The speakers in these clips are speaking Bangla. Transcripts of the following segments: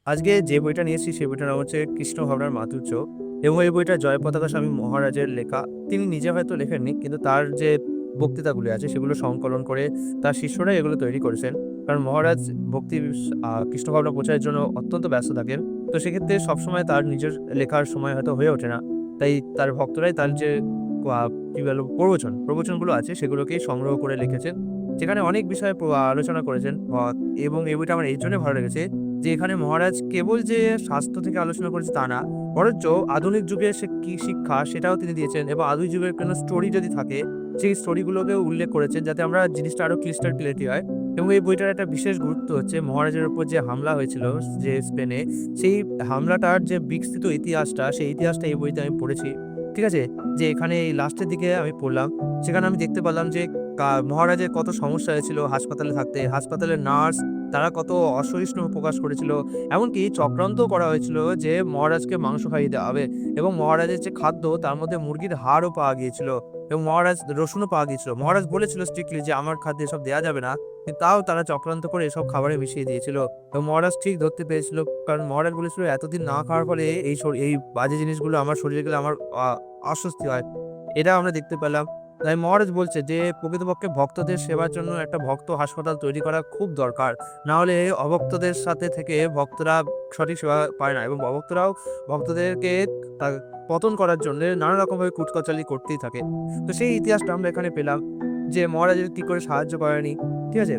আজকে যে বইটা নিয়েছি সেই বইটার নাম হচ্ছে কৃষ্ণ ভাবনার মাধুর্য এবং এই বইটা জয়পতাকা স্বামী মহারাজের লেখা। তিনি নিজে হয়তো লেখেননি, কিন্তু তার যে বক্তৃতাগুলি আছে সেগুলো সংকলন করে তার শিষ্যরাই এগুলো তৈরি করেছেন। কারণ মহারাজ ভক্তি কৃষ্ণ ভাবনা প্রচারের জন্য অত্যন্ত ব্যস্ত থাকেন। তো সেক্ষেত্রে সবসময় তার নিজের লেখার সময় হয়তো হয়ে ওঠে না। তাই তার ভক্তরাই তার যে কি বলবো প্রবচনগুলো আছে সেগুলোকেই সংগ্রহ করে লিখেছেন। যেখানে অনেক বিষয়ে আলোচনা করেছেন। এবং এই বইটা আমার এই জন্য ভালো লেগেছে যে এখানে মহারাজ কেবল যে স্বাস্থ্য থেকে আলোচনা করেছে তা না, বরঞ্চ আধুনিক যুগের সে কি শিক্ষা সেটাও তিনি দিয়েছেন এবং আধুনিক যুগের কোনো স্টোরি যদি থাকে সেই স্টোরিগুলোকেও উল্লেখ করেছেন, যাতে আমরা জিনিসটা আরো ক্লিস্টার ক্লিয়ারিটি হয়। এবং এই বইটার একটা বিশেষ গুরুত্ব হচ্ছে মহারাজের উপর যে হামলা হয়েছিল যে স্পেনে, সেই হামলাটার যে বিকৃত ইতিহাসটা, সেই ইতিহাসটা এই বইতে আমি পড়েছি। ঠিক আছে? যে এখানে এই লাস্টের দিকে আমি পড়লাম, সেখানে আমি দেখতে পারলাম যে মহারাজের কত সমস্যা হয়েছিল হাসপাতালে থাকতে। হাসপাতালের নার্স তারা কত অসহিষ্ণু প্রকাশ করেছিল। এমনকি চক্রান্তও করা হয়েছিল যে মহারাজকে মাংস খাইয়ে দেওয়া হবে এবং মহারাজের যে খাদ্য তার মধ্যে মুরগির হাড়ও পাওয়া গিয়েছিল এবং মহারাজ রসুনও পাওয়া গিয়েছিল। মহারাজ বলেছিল স্ট্রিক্টলি যে আমার খাদ্যে এসব দেয়া যাবে না। কিন্তু তাও তারা চক্রান্ত করে এসব খাবারে মিশিয়ে দিয়েছিল এবং মহারাজ ঠিক ধরতে পেরেছিল। কারণ মহারাজ বলেছিল এতদিন না খাওয়ার ফলে এই বাজে জিনিসগুলো আমার শরীরে গেলে আমার অস্বস্তি হয়। এটা আমরা দেখতে পেলাম। তাই মহারাজ বলছে যে প্রকৃতপক্ষে ভক্তদের সেবার জন্য একটা ভক্ত হাসপাতাল তৈরি করা খুব দরকার। না হলে অভক্তদের সাথে থেকে ভক্তরা সঠিক সেবা পায় না এবং অভক্তরাও ভক্তদেরকে তা পতন করার জন্যে নানা রকমভাবে কুটকাচালি করতেই থাকে। তো সেই ইতিহাসটা আমরা এখানে পেলাম যে মহারাজের কি করে সাহায্য করেনি। ঠিক আছে?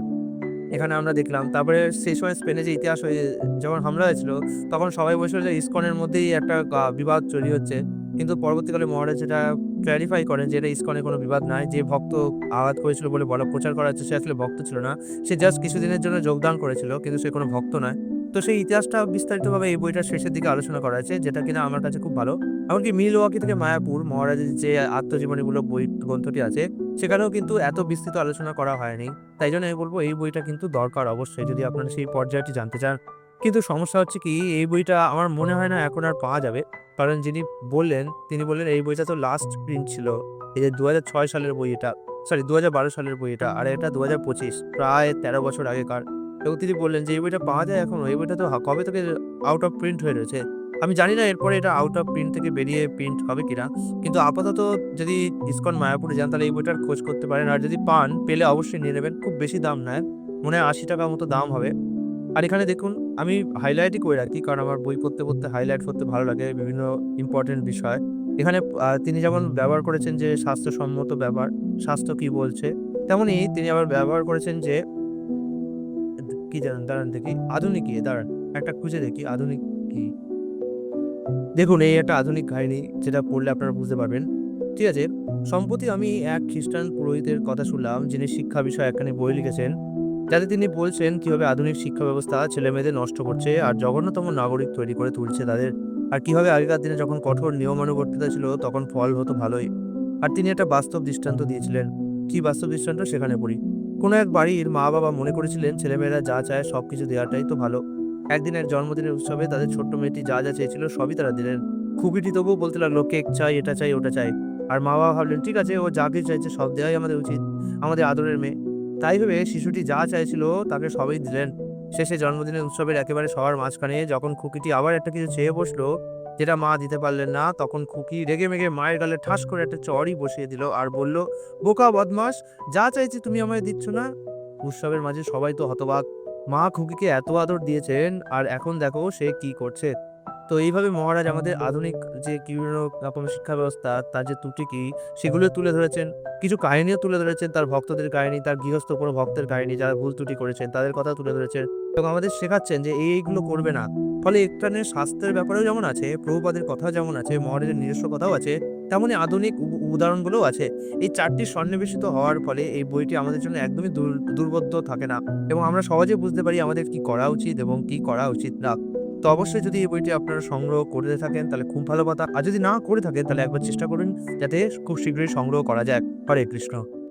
এখানে আমরা দেখলাম। তারপরে সেই সময় স্পেনে যে ইতিহাস হয়ে যখন হামলা হয়েছিল, তখন সবাই বলেছিল যে ইসকনের মধ্যেই একটা বিবাদ তৈরি হচ্ছে। কিন্তু পরবর্তীকালে মহারাজ এটা ক্লারিফাই করেন যে এটা ইসকনের কোনো বিবাদ নাই। যে ভক্ত আঘাত করেছিল বলে প্রচার করা হচ্ছে সে আসলে ভক্ত ছিল না। সে জাস্ট কিছুদিনের জন্য যোগদান করেছিল, কিন্তু সে কোনো ভক্ত নয়। তো সেই ইতিহাসটা বিস্তারিতভাবে এই বইটার শেষের দিকে আলোচনা করা হয়েছে, যেটা কিনা আমার কাছে খুব ভালো। এমনকি মিলওয়াকি থেকে মায়াপুর মহারাজের যে আত্মজীবনীমূলক বই গ্রন্থটি আছে, সেখানেও কিন্তু এত বিস্তৃত আলোচনা করা হয়নি। তাই জন্য আমি বলব এই বইটা কিন্তু দরকার অবশ্যই, যদি আপনারা সেই পর্যায়টি জানতে চান। কিন্তু সমস্যা হচ্ছে কি, এই বইটা আমার মনে হয় না এখন আর পাওয়া যাবে। কারণ যিনি বললেন, তিনি বললেন এই বইটা তো লাস্ট প্রিন্ট ছিল। এই যে ২০০৬ সালের বই এটা, সরি ২০১২ সালের বই এটা। আর এটা ২০২৫, প্রায় ১৩ বছর আগেকার। এবং তিনি বললেন যে এই বইটা পাওয়া যায় এখনো। এই বইটা তো কবে থেকে আউট অফ প্রিন্ট হয়ে রয়েছে। আমি জানি না এরপরে এটা আউট অফ প্রিন্ট থেকে বেরিয়ে প্রিন্ট হবে কিনা। কিন্তু আপাতত যদি ইসকন মায়াপুরে যান তাহলে এই বইটার খোঁজ করতে পারেন। আর যদি পান, পেলে অবশ্যই নিয়ে নেবেন। খুব বেশি দাম নেয়। মনে হয় ৳৮০ মতো দাম হবে। আর এখানে দেখুন, আমি হাইলাইটই করে রাখি। কারণ আমার বই পড়তে হাইলাইট করতে ভালো লাগে বিভিন্ন ইম্পোর্টেন্ট বিষয়। এখানে তিনি যেমন ব্যবহার করেছেন যে স্বাস্থ্যসম্মত ব্যাপার, স্বাস্থ্য কি বলছে? তেমনি তিনি আবার ব্যবহার করেছেন যে কি জানেন? দাঁড়ান দেখি। আধুনিক কি? দাঁড়ান একটা খুঁজে দেখি আধুনিক কি? দেখুন, এই একটা আধুনিক কাহিনী যেটা পড়লে আপনারা বুঝতে পারবেন। ঠিক আছে? সম্প্রতি আমি এক খ্রিস্টান পুরোহিতের কথা শুনলাম, যিনি শিক্ষা বিষয়ে একখানি বই লিখেছেন। যাতে তিনি বলছেন কিভাবে আধুনিক শিক্ষা ব্যবস্থা ছেলেমেয়েদের নষ্ট করছে আর জঘন্যতম নাগরিক তৈরি করে তুলছে তাদের। আর কিভাবে আগেকার দিনে যখন কঠোর নিয়মানুবর্তিতা ছিল তখন ফল হতো ভালোই। আর তিনি একটা বাস্তব দৃষ্টান্ত দিয়েছিলেন। কি বাস্তব দৃষ্টান্ত? সেখানে পড়ি। কোনো এক বাড়ির মা-বাবা মনে করেছিলেন ছেলেমেয়েরা যা চায় সবকিছু দেওয়াটাই তো ভালো। একদিন এক জন্মদিনের উৎসবে তাদের ছোট্ট মেয়েটি যা চেয়েছিল সবই তারা দিলেন। খুকিটি তবুও বলতে লাগলো, কেক চাই, এটা চাই, ওটা চাই। আর মা-বাবা ভাবলেন, ঠিক আছে, ও যা কিছু চাইছে সব দেওয়াই আমাদের উচিত। আমাদের আদরের মেয়ে। তাই ভেবে শিশুটি যা চাইছিল তাকে সবই দিলেন। শেষে জন্মদিনের উৎসবের একেবারে সবার মাঝখানে যখন খুকিটি আবার একটা কিছু চেয়ে বসলো, যেটা মা দিতে পারলেন না, তখন খুকি রেগেমেগে মায়ের গালে ঠাস করে একটা চড়ই বসিয়ে দিল আর বলল, বোকা বদমাস, যা চাইছি তুমি আমায় দিচ্ছ না। উৎসবের মাঝে সবাই তো হতবাক। মা খুকিকে এত আদর দিয়েছেন আর এখন দেখো সে কি করছে। তো এইভাবে মহারাজ আমাদের আধুনিক যে বিভিন্ন রকম শিক্ষা ব্যবস্থা, তার যে ত্রুটি কি সেগুলো তুলে ধরেছেন। কিছু কাহিনীও তুলে ধরেছেন, তার ভক্তদের কাহিনী, তার গৃহস্থ কোনো ভক্তের কাহিনী যারা ভুল ত্রুটি করেছেন তাদের কথা তুলে ধরেছেন এবং আমাদের শেখাচ্ছেন যে এইগুলো করবে না। ফলে এখানে স্বাস্থ্যের ব্যাপারেও যেমন আছে, প্রভুপাদের কথাও যেমন আছে, মহারাজের নিজস্ব কথাও আছে, তেমনি আধুনিক উদাহরণগুলোও আছে। এই ৪টি সন্নিবেশিত হওয়ার ফলে এই বইটি আমাদের জন্য একদমই দুর্বোধ্য থাকে না এবং আমরা সহজে বুঝতে পারি আমাদের কি করা উচিত এবং কি করা উচিত না। তো অবশ্যই যদি এই বইটি আপনারা সংগ্রহ করে থাকেন তাহলে খুব ভালো কথা। আর যদি না করে থাকেন তাহলে একবার চেষ্টা করুন যাতে খুব শীঘ্রই সংগ্রহ করা যায়। হরে কৃষ্ণ।